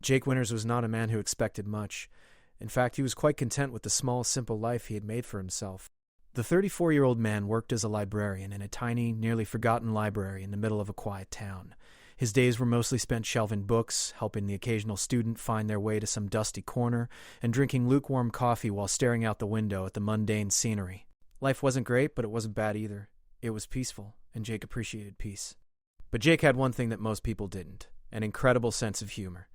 Jake Winters was not a man who expected much. In fact, he was quite content with the small, simple life he had made for himself. The 34-year-old man worked as a librarian in a tiny, nearly forgotten library in the middle of a quiet town. His days were mostly spent shelving books, helping the occasional student find their way to some dusty corner, and drinking lukewarm coffee while staring out the window at the mundane scenery. Life wasn't great, but it wasn't bad either. It was peaceful, and Jake appreciated peace. But Jake had one thing that most people didn't: an incredible sense of humor.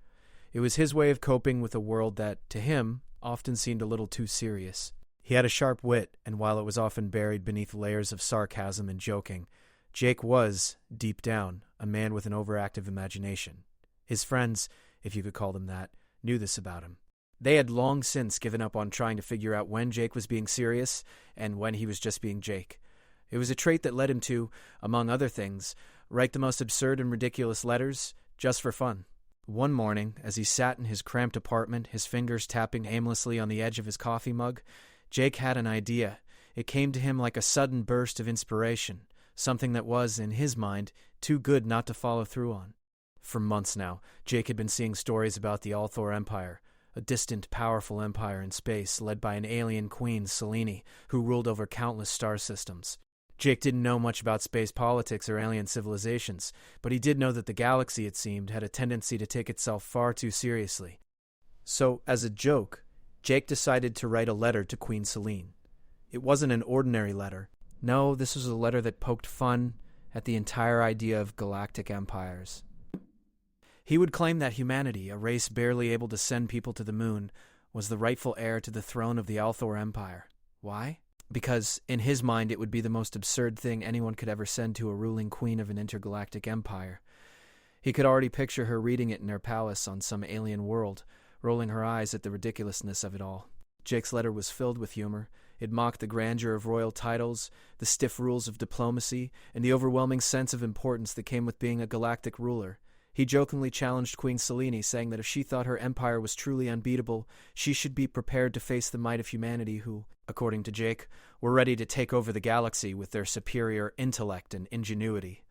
It was his way of coping with a world that, to him, often seemed a little too serious. He had a sharp wit, and while it was often buried beneath layers of sarcasm and joking, Jake was, deep down, a man with an overactive imagination. His friends, if you could call them that, knew this about him. They had long since given up on trying to figure out when Jake was being serious and when he was just being Jake. It was a trait that led him to, among other things, write the most absurd and ridiculous letters just for fun. One morning, as he sat in his cramped apartment, his fingers tapping aimlessly on the edge of his coffee mug, Jake had an idea. It came to him like a sudden burst of inspiration, something that was, in his mind, too good not to follow through on. For months now, Jake had been seeing stories about the Althor Empire, a distant, powerful empire in space led by an alien queen, Selene, who ruled over countless star systems. Jake didn't know much about space politics or alien civilizations, but he did know that the galaxy, it seemed, had a tendency to take itself far too seriously. So, as a joke, Jake decided to write a letter to Queen Selene. It wasn't an ordinary letter. No, this was a letter that poked fun at the entire idea of galactic empires. He would claim that humanity, a race barely able to send people to the moon, was the rightful heir to the throne of the Althor Empire. Why? Because, in his mind, it would be the most absurd thing anyone could ever send to a ruling queen of an intergalactic empire. He could already picture her reading it in her palace on some alien world, rolling her eyes at the ridiculousness of it all. Jake's letter was filled with humor. It mocked the grandeur of royal titles, the stiff rules of diplomacy, and the overwhelming sense of importance that came with being a galactic ruler. He jokingly challenged Queen Selene, saying that if she thought her empire was truly unbeatable, she should be prepared to face the might of humanity who, according to Jake, were ready to take over the galaxy with their superior intellect and ingenuity.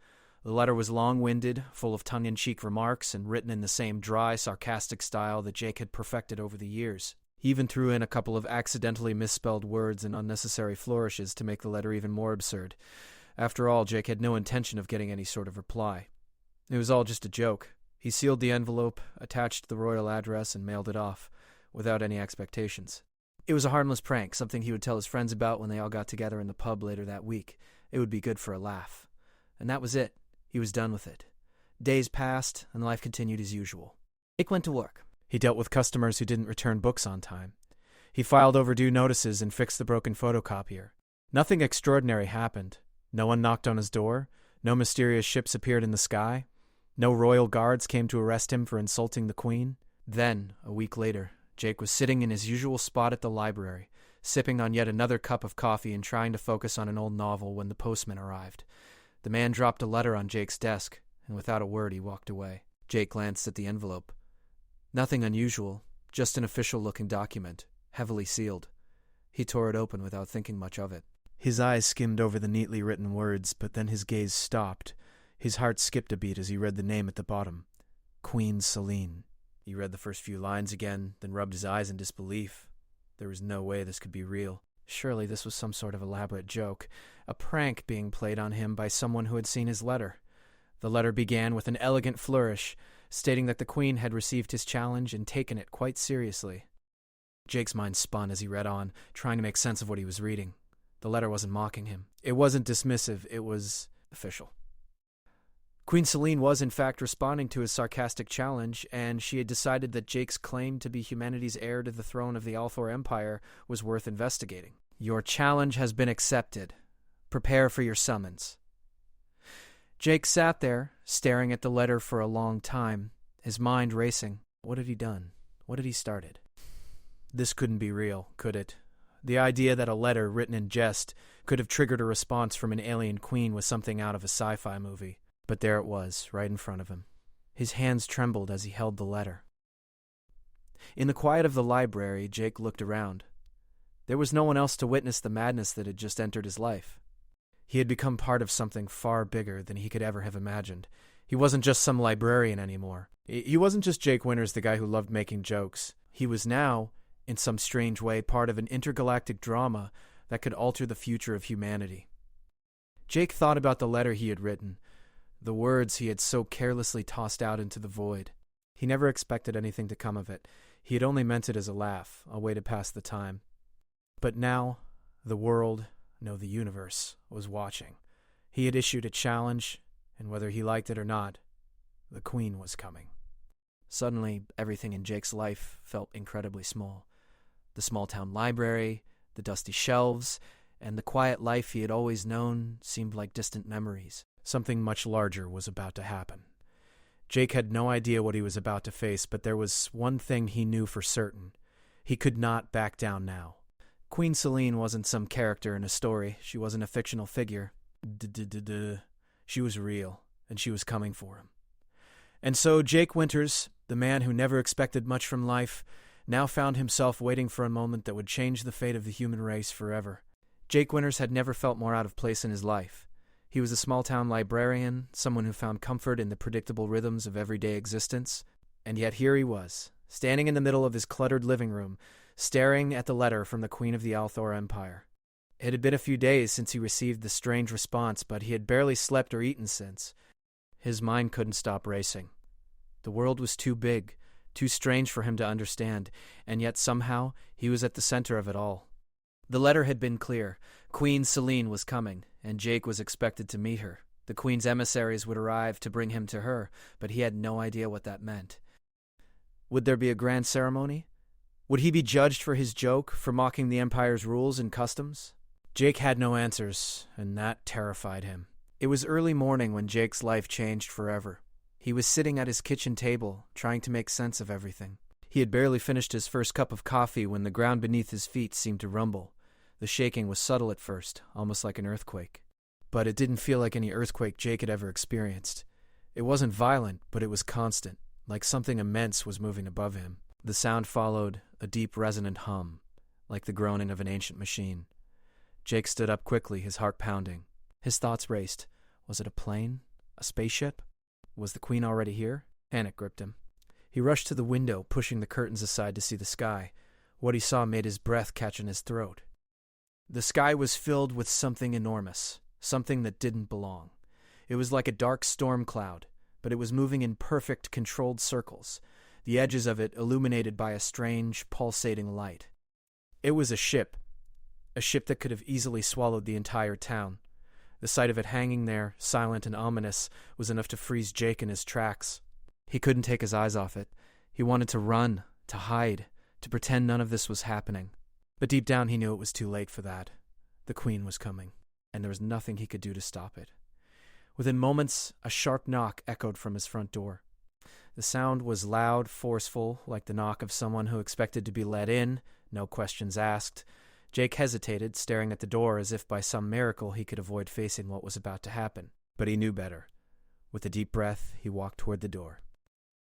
The letter was long-winded, full of tongue-in-cheek remarks, and written in the same dry, sarcastic style that Jake had perfected over the years. He even threw in a couple of accidentally misspelled words and unnecessary flourishes to make the letter even more absurd. After all, Jake had no intention of getting any sort of reply. It was all just a joke. He sealed the envelope, attached the royal address, and mailed it off, without any expectations. It was a harmless prank, something he would tell his friends about when they all got together in the pub later that week. It would be good for a laugh. And that was it. He was done with it. Days passed, and life continued as usual. Jake went to work. He dealt with customers who didn't return books on time. He filed overdue notices and fixed the broken photocopier. Nothing extraordinary happened. No one knocked on his door. No mysterious ships appeared in the sky. No royal guards came to arrest him for insulting the queen. Then, a week later, Jake was sitting in his usual spot at the library, sipping on yet another cup of coffee and trying to focus on an old novel when the postman arrived. The man dropped a letter on Jake's desk, and without a word he walked away. Jake glanced at the envelope. Nothing unusual, just an official-looking document, heavily sealed. He tore it open without thinking much of it. His eyes skimmed over the neatly written words, but then his gaze stopped. His heart skipped a beat as he read the name at the bottom. Queen Selene. He read the first few lines again, then rubbed his eyes in disbelief. There was no way this could be real. Surely this was some sort of elaborate joke, a prank being played on him by someone who had seen his letter. The letter began with an elegant flourish, stating that the queen had received his challenge and taken it quite seriously. Jake's mind spun as he read on, trying to make sense of what he was reading. The letter wasn't mocking him. It wasn't dismissive. It was official. Queen Selene was, in fact, responding to his sarcastic challenge, and she had decided that Jake's claim to be humanity's heir to the throne of the Althor Empire was worth investigating. Your challenge has been accepted. Prepare for your summons. Jake sat there, staring at the letter for a long time, his mind racing. What had he done? What had he started? This couldn't be real, could it? The idea that a letter written in jest could have triggered a response from an alien queen was something out of a sci-fi movie. But there it was, right in front of him. His hands trembled as he held the letter. In the quiet of the library, Jake looked around. There was no one else to witness the madness that had just entered his life. He had become part of something far bigger than he could ever have imagined. He wasn't just some librarian anymore. He wasn't just Jake Winters, the guy who loved making jokes. He was now, in some strange way, part of an intergalactic drama that could alter the future of humanity. Jake thought about the letter he had written, the words he had so carelessly tossed out into the void. He never expected anything to come of it. He had only meant it as a laugh, a way to pass the time. But now, the world, no, the universe, was watching. He had issued a challenge, and whether he liked it or not, the Queen was coming. Suddenly, everything in Jake's life felt incredibly small. The small-town library, the dusty shelves, and the quiet life he had always known seemed like distant memories. Something much larger was about to happen. Jake had no idea what he was about to face, but there was one thing he knew for certain. He could not back down now. Queen Selene wasn't some character in a story. She wasn't a fictional figure. She was real, and she was coming for him. And so Jake Winters, the man who never expected much from life, now found himself waiting for a moment that would change the fate of the human race forever. Jake Winters had never felt more out of place in his life. He was a small-town librarian, someone who found comfort in the predictable rhythms of everyday existence, and yet here he was, standing in the middle of his cluttered living room, staring at the letter from the Queen of the Althor Empire. It had been a few days since he received the strange response, but he had barely slept or eaten since. His mind couldn't stop racing. The world was too big, too strange for him to understand, and yet somehow he was at the center of it all. The letter had been clear. Queen Selene was coming, and Jake was expected to meet her. The Queen's emissaries would arrive to bring him to her, but he had no idea what that meant. Would there be a grand ceremony? Would he be judged for his joke, for mocking the Empire's rules and customs? Jake had no answers, and that terrified him. It was early morning when Jake's life changed forever. He was sitting at his kitchen table, trying to make sense of everything. He had barely finished his first cup of coffee when the ground beneath his feet seemed to rumble. The shaking was subtle at first, almost like an earthquake. But it didn't feel like any earthquake Jake had ever experienced. It wasn't violent, but it was constant, like something immense was moving above him. The sound followed a deep resonant hum, like the groaning of an ancient machine. Jake stood up quickly, his heart pounding. His thoughts raced. Was it a plane? A spaceship? Was the Queen already here? Panic gripped him. He rushed to the window, pushing the curtains aside to see the sky. What he saw made his breath catch in his throat. The sky was filled with something enormous, something that didn't belong. It was like a dark storm cloud, but it was moving in perfect, controlled circles, the edges of it illuminated by a strange, pulsating light. It was a ship that could have easily swallowed the entire town. The sight of it hanging there, silent and ominous, was enough to freeze Jake in his tracks. He couldn't take his eyes off it. He wanted to run, to hide, to pretend none of this was happening. But deep down he knew it was too late for that. The Queen was coming, and there was nothing he could do to stop it. Within moments, a sharp knock echoed from his front door. The sound was loud, forceful, like the knock of someone who expected to be let in, no questions asked. Jake hesitated, staring at the door as if by some miracle he could avoid facing what was about to happen. But he knew better. With a deep breath, he walked toward the door.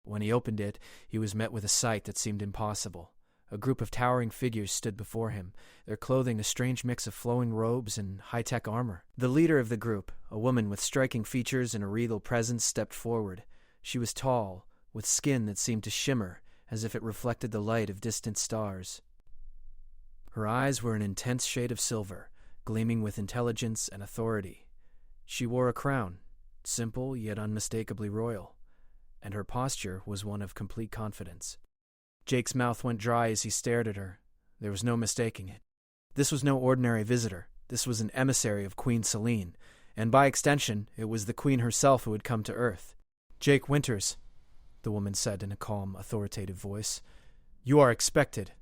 When he opened it, he was met with a sight that seemed impossible. A group of towering figures stood before him, their clothing a strange mix of flowing robes and high-tech armor. The leader of the group, a woman with striking features and a regal presence, stepped forward. She was tall, with skin that seemed to shimmer, as if it reflected the light of distant stars. Her eyes were an intense shade of silver, gleaming with intelligence and authority. She wore a crown, simple yet unmistakably royal, and her posture was one of complete confidence. Jake's mouth went dry as he stared at her. There was no mistaking it. This was no ordinary visitor. This was an emissary of Queen Selene, and by extension, it was the Queen herself who had come to Earth. "Jake Winters," the woman said in a calm, authoritative voice, "you are expected."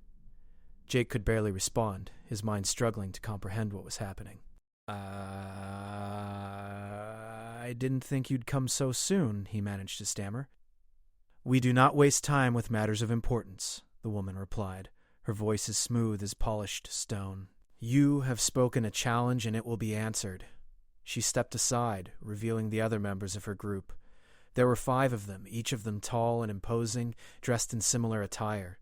Jake could barely respond, his mind struggling to comprehend what was happening. I didn't think you'd come so soon," he managed to stammer. "We do not waste time with matters of importance," the woman replied, her voice as smooth as polished stone. "You have spoken a challenge and it will be answered." She stepped aside, revealing the other members of her group. There were 5 of them, each of them tall and imposing, dressed in similar attire.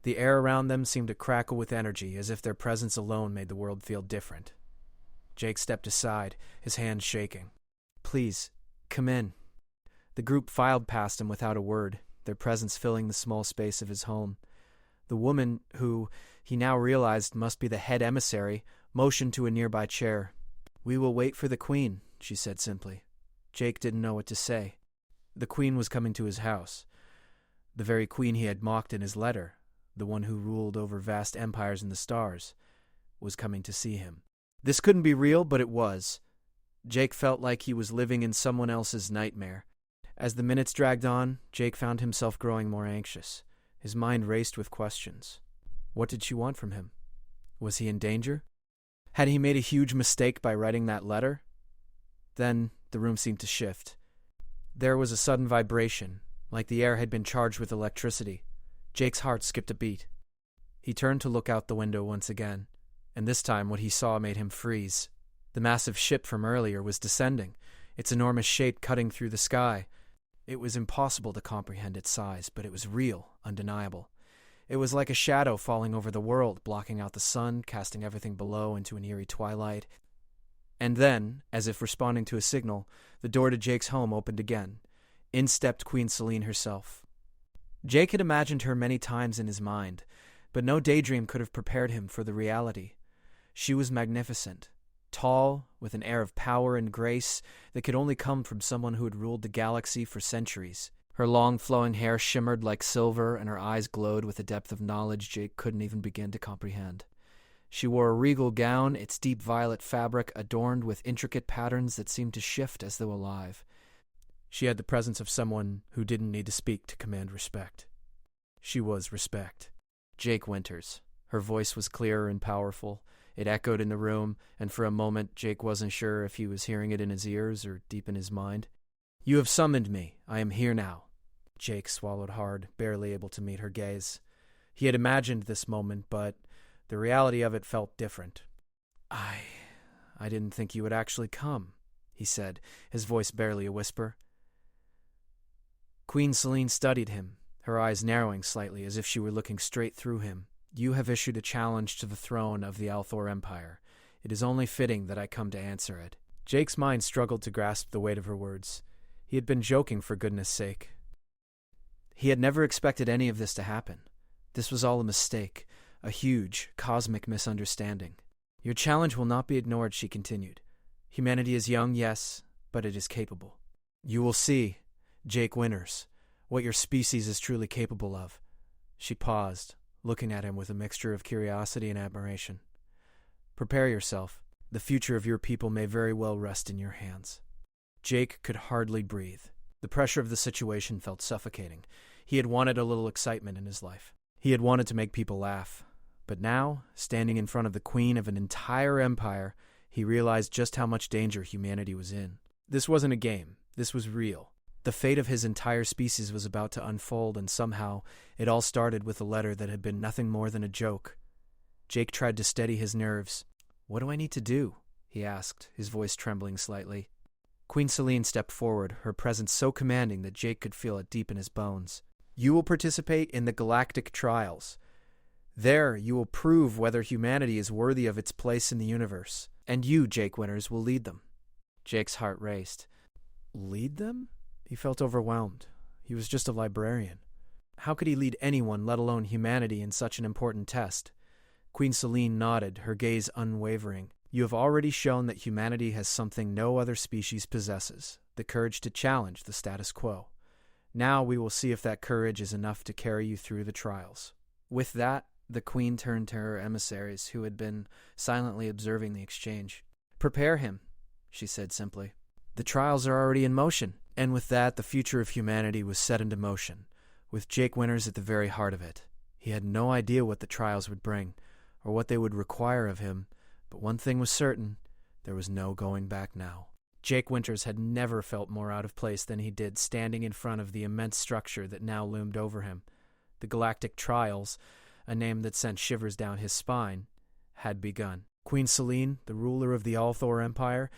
The air around them seemed to crackle with energy, as if their presence alone made the world feel different. Jake stepped aside, his hands shaking. "Please, come in." The group filed past him without a word, their presence filling the small space of his home. The woman, who he now realized must be the head emissary, motioned to a nearby chair. "We will wait for the Queen," she said simply. Jake didn't know what to say. The Queen was coming to his house. The very Queen he had mocked in his letter, the one who ruled over vast empires in the stars, was coming to see him. This couldn't be real, but it was. Jake felt like he was living in someone else's nightmare. As the minutes dragged on, Jake found himself growing more anxious. His mind raced with questions. What did she want from him? Was he in danger? Had he made a huge mistake by writing that letter? Then the room seemed to shift. There was a sudden vibration, like the air had been charged with electricity. Jake's heart skipped a beat. He turned to look out the window once again, and this time what he saw made him freeze. The massive ship from earlier was descending, its enormous shape cutting through the sky. It was impossible to comprehend its size, but it was real, undeniable. It was like a shadow falling over the world, blocking out the sun, casting everything below into an eerie twilight. And then, as if responding to a signal, the door to Jake's home opened again. In stepped Queen Selene herself. Jake had imagined her many times in his mind, but no daydream could have prepared him for the reality. She was magnificent, tall, with an air of power and grace that could only come from someone who had ruled the galaxy for centuries. Her long, flowing hair shimmered like silver, and her eyes glowed with a depth of knowledge Jake couldn't even begin to comprehend. She wore a regal gown, its deep violet fabric adorned with intricate patterns that seemed to shift as though alive. She had the presence of someone who didn't need to speak to command respect. She was respect. Jake Winters. Her voice was clear and powerful. It echoed in the room, and for a moment Jake wasn't sure if he was hearing it in his ears or deep in his mind. "You have summoned me. I am here now." Jake swallowed hard, barely able to meet her gaze. He had imagined this moment, but the reality of it felt different. I didn't think you would actually come," he said, his voice barely a whisper. Queen Selene studied him, her eyes narrowing slightly as if she were looking straight through him. "You have issued a challenge to the throne of the Althor Empire. It is only fitting that I come to answer it." Jake's mind struggled to grasp the weight of her words. He had been joking, for goodness sake. He had never expected any of this to happen. This was all a mistake, a huge, cosmic misunderstanding. "Your challenge will not be ignored," she continued. "Humanity is young, yes, but it is capable. You will see, Jake Winters, what your species is truly capable of." She paused, looking at him with a mixture of curiosity and admiration. "Prepare yourself. The future of your people may very well rest in your hands." Jake could hardly breathe. The pressure of the situation felt suffocating. He had wanted a little excitement in his life. He had wanted to make people laugh. But now, standing in front of the queen of an entire empire, he realized just how much danger humanity was in. This wasn't a game. This was real. The fate of his entire species was about to unfold, and somehow it all started with a letter that had been nothing more than a joke. Jake tried to steady his nerves. "What do I need to do?" he asked, his voice trembling slightly. Queen Selene stepped forward, her presence so commanding that Jake could feel it deep in his bones. "You will participate in the galactic trials. There, you will prove whether humanity is worthy of its place in the universe. And you, Jake Winters, will lead them." Jake's heart raced. Lead them? He felt overwhelmed. He was just a librarian. How could he lead anyone, let alone humanity, in such an important test? Queen Selene nodded, her gaze unwavering. "You have already shown that humanity has something no other species possesses, the courage to challenge the status quo. Now we will see if that courage is enough to carry you through the trials." With that, the queen turned to her emissaries, who had been silently observing the exchange. "Prepare him," she said simply. "The trials are already in motion." And with that, the future of humanity was set into motion, with Jake Winters at the very heart of it. He had no idea what the trials would bring, or what they would require of him, but one thing was certain: there was no going back now. Jake Winters had never felt more out of place than he did standing in front of the immense structure that now loomed over him. The Galactic Trials, a name that sent shivers down his spine, had begun. Queen Selene, the ruler of the Althor Empire,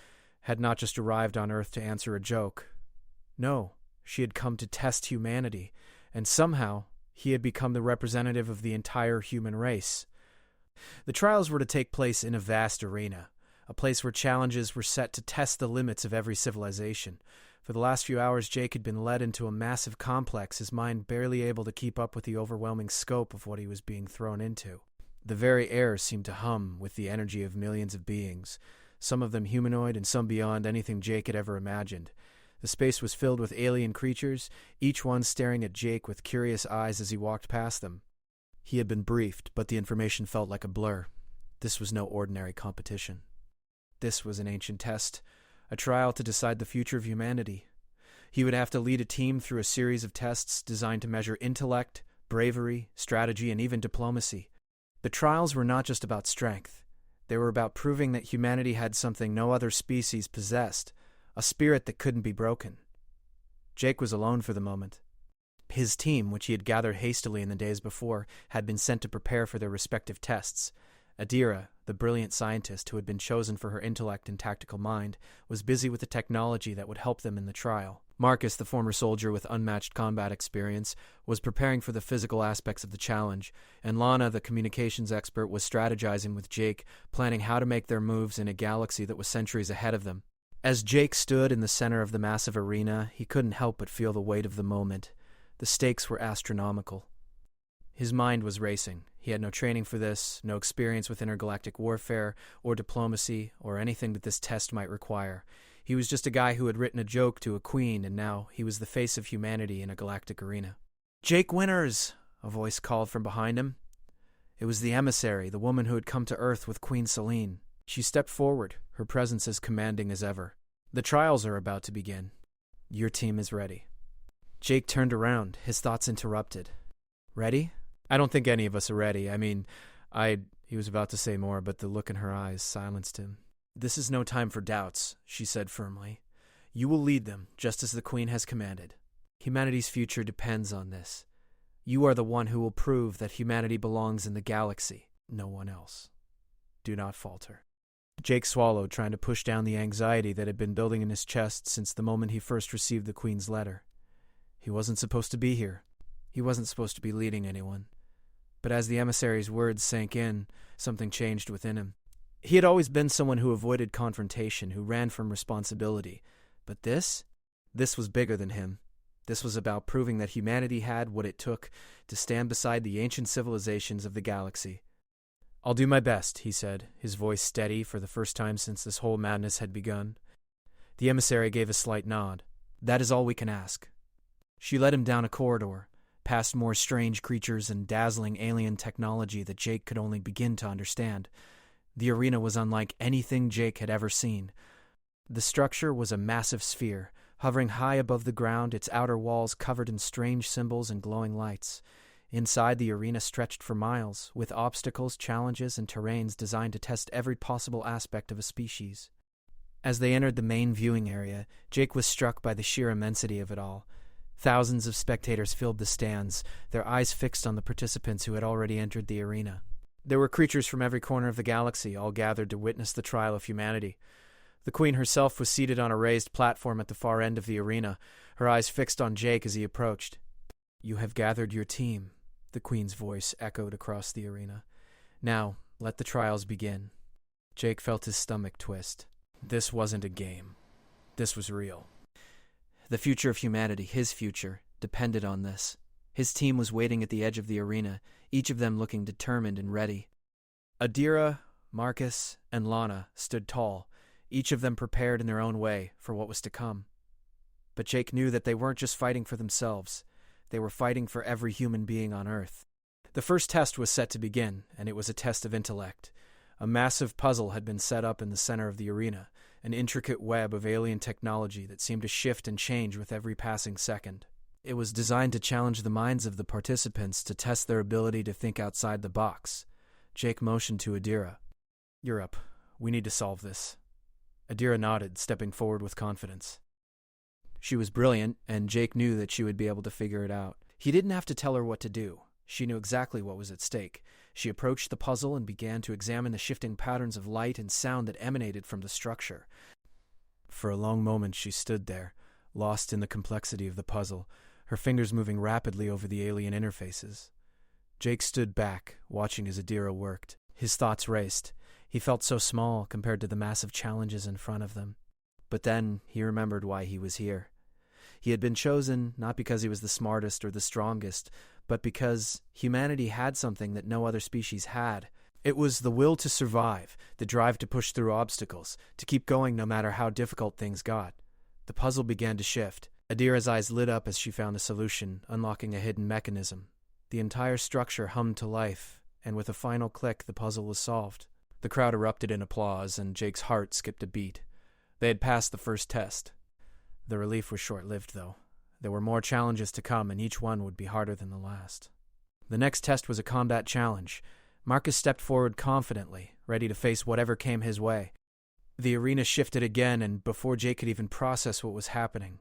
had not just arrived on Earth to answer a joke. No, she had come to test humanity, and somehow he had become the representative of the entire human race. The trials were to take place in a vast arena, a place where challenges were set to test the limits of every civilization. For the last few hours, Jake had been led into a massive complex, his mind barely able to keep up with the overwhelming scope of what he was being thrown into. The very air seemed to hum with the energy of millions of beings, some of them humanoid and some beyond anything Jake had ever imagined. The space was filled with alien creatures, each one staring at Jake with curious eyes as he walked past them. He had been briefed, but the information felt like a blur. This was no ordinary competition. This was an ancient test, a trial to decide the future of humanity. He would have to lead a team through a series of tests designed to measure intellect, bravery, strategy, and even diplomacy. The trials were not just about strength. They were about proving that humanity had something no other species possessed, a spirit that couldn't be broken. Jake was alone for the moment. His team, which he had gathered hastily in the days before, had been sent to prepare for their respective tests. Adira, the brilliant scientist who had been chosen for her intellect and tactical mind, was busy with the technology that would help them in the trial. Marcus, the former soldier with unmatched combat experience, was preparing for the physical aspects of the challenge, and Lana, the communications expert, was strategizing with Jake, planning how to make their moves in a galaxy that was centuries ahead of them. As Jake stood in the center of the massive arena, he couldn't help but feel the weight of the moment. The stakes were astronomical. His mind was racing. He had no training for this, no experience with intergalactic warfare, or diplomacy, or anything that this test might require. He was just a guy who had written a joke to a queen, and now he was the face of humanity in a galactic arena. "Jake Winters!" a voice called from behind him. It was the emissary, the woman who had come to Earth with Queen Selene. She stepped forward, her presence as commanding as ever. "The trials are about to begin. Your team is ready." Jake turned around, his thoughts interrupted. "Ready? I don't think any of us are ready. He was about to say more, but the look in her eyes silenced him. "This is no time for doubts," she said firmly. "You will lead them, just as the Queen has commanded. Humanity's future depends on this. You are the one who will prove that humanity belongs in the galaxy, no one else. Do not falter." Jake swallowed, trying to push down the anxiety that had been building in his chest since the moment he first received the Queen's letter. He wasn't supposed to be here. He wasn't supposed to be leading anyone. But as the emissary's words sank in, something changed within him. He had always been someone who avoided confrontation, who ran from responsibility. But this was bigger than him. This was about proving that humanity had what it took to stand beside the ancient civilizations of the galaxy. "I'll do my best," he said, his voice steady for the first time since this whole madness had begun. The emissary gave a slight nod. "That is all we can ask." She led him down a corridor, past more strange creatures and dazzling alien technology that Jake could only begin to understand. The arena was unlike anything Jake had ever seen. The structure was a massive sphere, hovering high above the ground, its outer walls covered in strange symbols and glowing lights. Inside, the arena stretched for miles, with obstacles, challenges, and terrains designed to test every possible aspect of a species. As they entered the main viewing area, Jake was struck by the sheer immensity of it all. Thousands of spectators filled the stands, their eyes fixed on the participants who had already entered the arena. There were creatures from every corner of the galaxy, all gathered to witness the trial of humanity. The Queen herself was seated on a raised platform at the far end of the arena, her eyes fixed on Jake as he approached. "You have gathered your team," the Queen's voice echoed across the arena. "Now, let the trials begin." Jake felt his stomach twist. This wasn't a game. This was real. The future of humanity, his future, depended on this. His team was waiting at the edge of the arena, each of them looking determined and ready. Adira, Marcus, and Lana stood tall, each of them prepared in their own way for what was to come. But Jake knew that they weren't just fighting for themselves. They were fighting for every human being on Earth. The first test was set to begin, and it was a test of intellect. A massive puzzle had been set up in the center of the arena, an intricate web of alien technology that seemed to shift and change with every passing second. It was designed to challenge the minds of the participants to test their ability to think outside the box. Jake motioned to Adira. "You're up. We need to solve this." Adira nodded, stepping forward with confidence. She was brilliant, and Jake knew that she would be able to figure it out. He didn't have to tell her what to do. She knew exactly what was at stake. She approached the puzzle and began to examine the shifting patterns of light and sound that emanated from the structure. For a long moment she stood there, lost in the complexity of the puzzle, her fingers moving rapidly over the alien interfaces. Jake stood back, watching as Adira worked. His thoughts raced. He felt so small compared to the massive challenges in front of them. But then he remembered why he was here. He had been chosen not because he was the smartest or the strongest, but because humanity had something that no other species had. It was the will to survive, the drive to push through obstacles, to keep going no matter how difficult things got. The puzzle began to shift. Adira's eyes lit up as she found a solution, unlocking a hidden mechanism. The entire structure hummed to life, and with a final click, the puzzle was solved. The crowd erupted in applause, and Jake's heart skipped a beat. They had passed the first test. The relief was short-lived, though. There were more challenges to come, and each one would be harder than the last. The next test was a combat challenge. Marcus stepped forward confidently, ready to face whatever came his way. The arena shifted again, and before Jake could even process what was happening,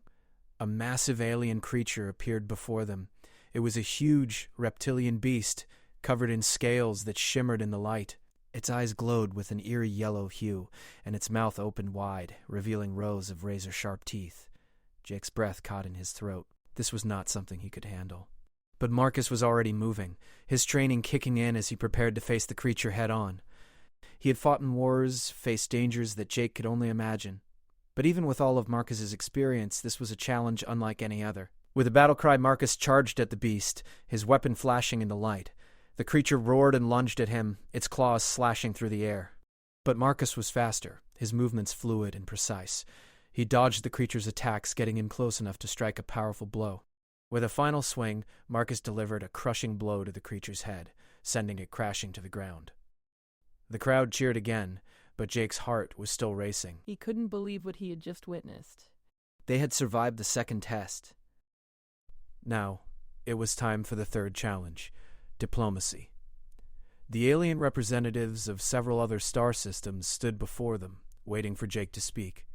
a massive alien creature appeared before them. It was a huge reptilian beast, covered in scales that shimmered in the light. Its eyes glowed with an eerie yellow hue, and its mouth opened wide, revealing rows of razor-sharp teeth. Jake's breath caught in his throat. This was not something he could handle. But Marcus was already moving, his training kicking in as he prepared to face the creature head-on. He had fought in wars, faced dangers that Jake could only imagine. But even with all of Marcus's experience, this was a challenge unlike any other. With a battle cry, Marcus charged at the beast, his weapon flashing in the light. The creature roared and lunged at him, its claws slashing through the air. But Marcus was faster, his movements fluid and precise. He dodged the creature's attacks, getting in close enough to strike a powerful blow. With a final swing, Marcus delivered a crushing blow to the creature's head, sending it crashing to the ground. The crowd cheered again, but Jake's heart was still racing. He couldn't believe what he had just witnessed. They had survived the second test. Now, it was time for the third challenge, diplomacy. The alien representatives of several other star systems stood before them, waiting for Jake to speak.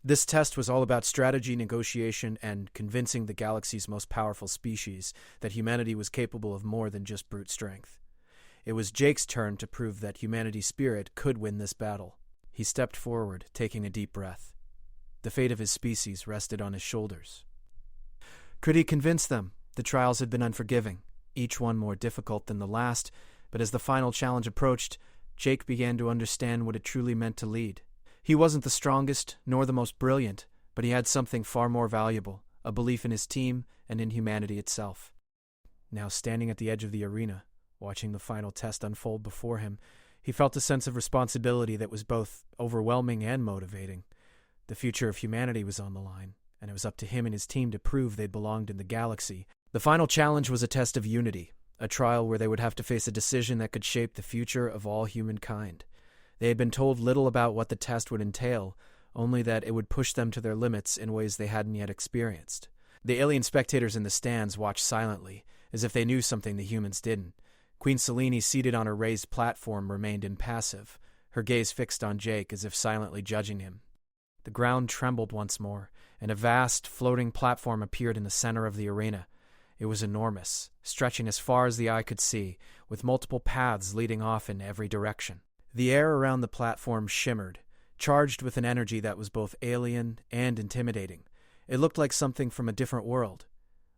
This test was all about strategy, negotiation, and convincing the galaxy's most powerful species that humanity was capable of more than just brute strength. It was Jake's turn to prove that humanity's spirit could win this battle. He stepped forward, taking a deep breath. The fate of his species rested on his shoulders. Could he convince them? The trials had been unforgiving, each one more difficult than the last, but as the final challenge approached, Jake began to understand what it truly meant to lead. He wasn't the strongest, nor the most brilliant, but he had something far more valuable, a belief in his team and in humanity itself. Now standing at the edge of the arena, watching the final test unfold before him, he felt a sense of responsibility that was both overwhelming and motivating. The future of humanity was on the line, and it was up to him and his team to prove they belonged in the galaxy. The final challenge was a test of unity, a trial where they would have to face a decision that could shape the future of all humankind. They had been told little about what the test would entail, only that it would push them to their limits in ways they hadn't yet experienced. The alien spectators in the stands watched silently, as if they knew something the humans didn't. Queen Selene, seated on a raised platform, remained impassive, her gaze fixed on Jake as if silently judging him. The ground trembled once more, and a vast, floating platform appeared in the center of the arena. It was enormous, stretching as far as the eye could see, with multiple paths leading off in every direction. The air around the platform shimmered, charged with an energy that was both alien and intimidating. It looked like something from a different world,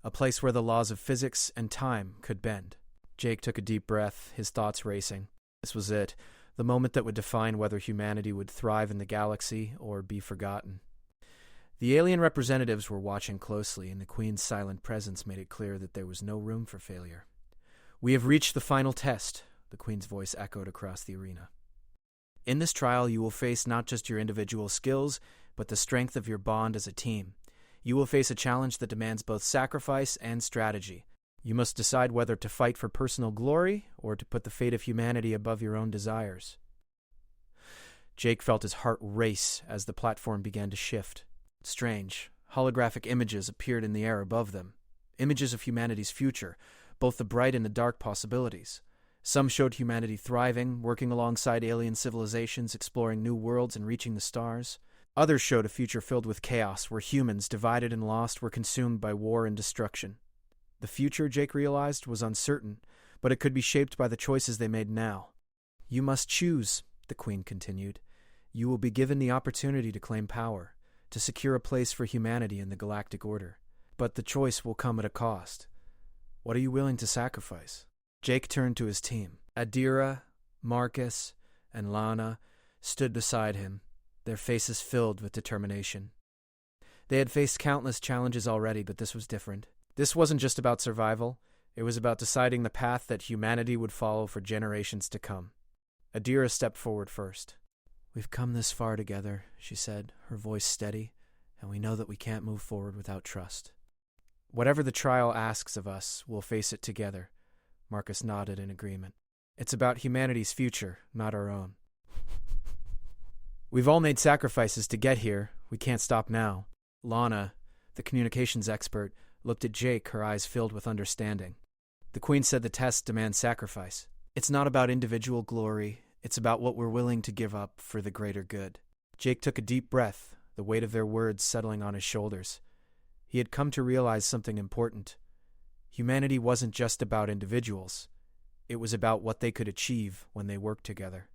a place where the laws of physics and time could bend. Jake took a deep breath, his thoughts racing. This was it, the moment that would define whether humanity would thrive in the galaxy or be forgotten. The alien representatives were watching closely, and the Queen's silent presence made it clear that there was no room for failure. "We have reached the final test," the Queen's voice echoed across the arena. "In this trial, you will face not just your individual skills, but the strength of your bond as a team. You will face a challenge that demands both sacrifice and strategy. You must decide whether to fight for personal glory or to put the fate of humanity above your own desires." Jake felt his heart race as the platform began to shift. Strange, holographic images appeared in the air above them. Images of humanity's future, both the bright and the dark possibilities. Some showed humanity thriving, working alongside alien civilizations, exploring new worlds and reaching the stars. Others showed a future filled with chaos, where humans, divided and lost, were consumed by war and destruction. The future, Jake realized, was uncertain, but it could be shaped by the choices they made now. "You must choose," the Queen continued. "You will be given the opportunity to claim power, to secure a place for humanity in the galactic order. But the choice will come at a cost. What are you willing to sacrifice?" Jake turned to his team. Adira, Marcus, and Lana stood beside him, their faces filled with determination. They had faced countless challenges already, but this was different. This wasn't just about survival. It was about deciding the path that humanity would follow for generations to come. Adira stepped forward first. "We've come this far together," she said, her voice steady, "and we know that we can't move forward without trust. Whatever the trial asks of us, we'll face it together." Marcus nodded in agreement. "It's about humanity's future, not our own. We've all made sacrifices to get here. We can't stop now." Lana, the communications expert, looked at Jake, her eyes filled with understanding. "The Queen said the test demands sacrifice. It's not about individual glory. It's about what we're willing to give up for the greater good." Jake took a deep breath, the weight of their words settling on his shoulders. He had come to realize something important. Humanity wasn't just about individuals. It was about what they could achieve when they worked together.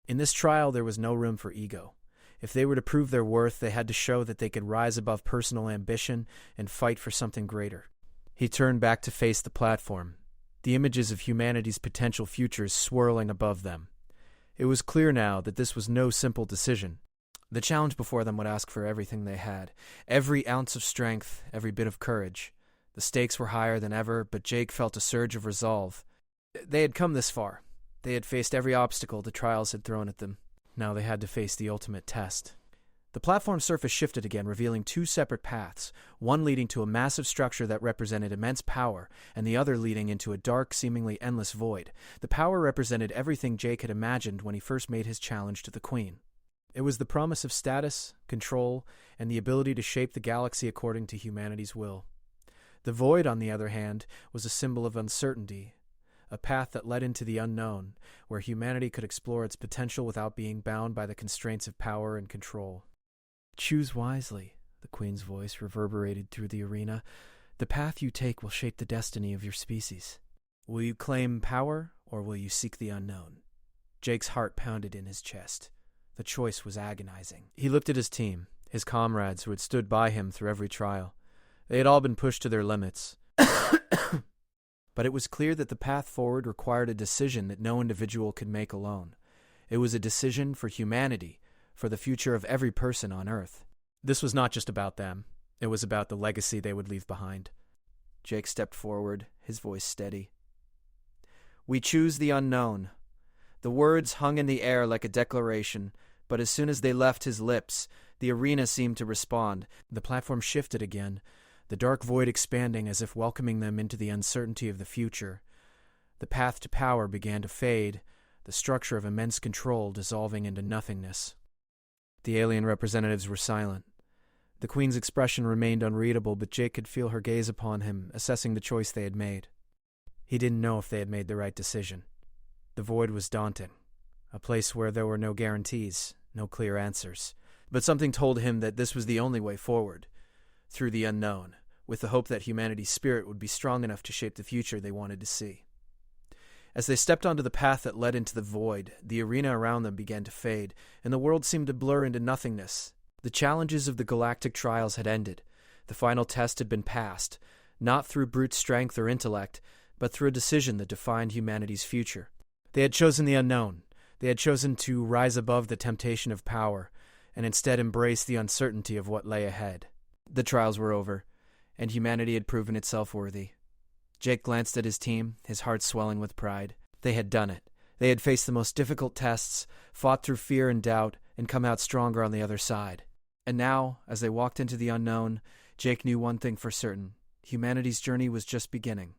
In this trial, there was no room for ego. If they were to prove their worth, they had to show that they could rise above personal ambition and fight for something greater. He turned back to face the platform, the images of humanity's potential futures swirling above them. It was clear now that this was no simple decision. The challenge before them would ask for everything they had, every ounce of strength, every bit of courage. The stakes were higher than ever, but Jake felt a surge of resolve. They had come this far. They had faced every obstacle the trials had thrown at them. Now they had to face the ultimate test. The platform surface shifted again, revealing two separate paths, one leading to a massive structure that represented immense power, and the other leading into a dark, seemingly endless void. The power represented everything Jake had imagined when he first made his challenge to the Queen. It was the promise of status, control, and the ability to shape the galaxy according to humanity's will. The void, on the other hand, was a symbol of uncertainty, a path that led into the unknown, where humanity could explore its potential without being bound by the constraints of power and control. "Choose wisely," the Queen's voice reverberated through the arena. "The path you take will shape the destiny of your species. Will you claim power, or will you seek the unknown?" Jake's heart pounded in his chest. The choice was agonizing. He looked at his team, his comrades who had stood by him through every trial. They had all been pushed to their limits. But it was clear that the path forward required a decision that no individual could make alone. It was a decision for humanity, for the future of every person on Earth. This was not just about them. It was about the legacy they would leave behind. Jake stepped forward, his voice steady. "We choose the unknown." The words hung in the air like a declaration, but as soon as they left his lips, the arena seemed to respond. The platform shifted again, the dark void expanding as if welcoming them into the uncertainty of the future. The path to power began to fade, the structure of immense control dissolving into nothingness. The alien representatives were silent. The Queen's expression remained unreadable, but Jake could feel her gaze upon him, assessing the choice they had made. He didn't know if they had made the right decision. The void was daunting, a place where there were no guarantees, no clear answers. But something told him that this was the only way forward, through the unknown, with the hope that humanity's spirit would be strong enough to shape the future they wanted to see. As they stepped onto the path that led into the void, the arena around them began to fade, and the world seemed to blur into nothingness. The challenges of the galactic trials had ended. The final test had been passed, not through brute strength or intellect, but through a decision that defined humanity's future. They had chosen the unknown. They had chosen to rise above the temptation of power, and instead embrace the uncertainty of what lay ahead. The trials were over, and humanity had proven itself worthy. Jake glanced at his team, his heart swelling with pride. They had done it. They had faced the most difficult tests, fought through fear and doubt, and come out stronger on the other side. And now, as they walked into the unknown, Jake knew one thing for certain. Humanity's journey was just beginning.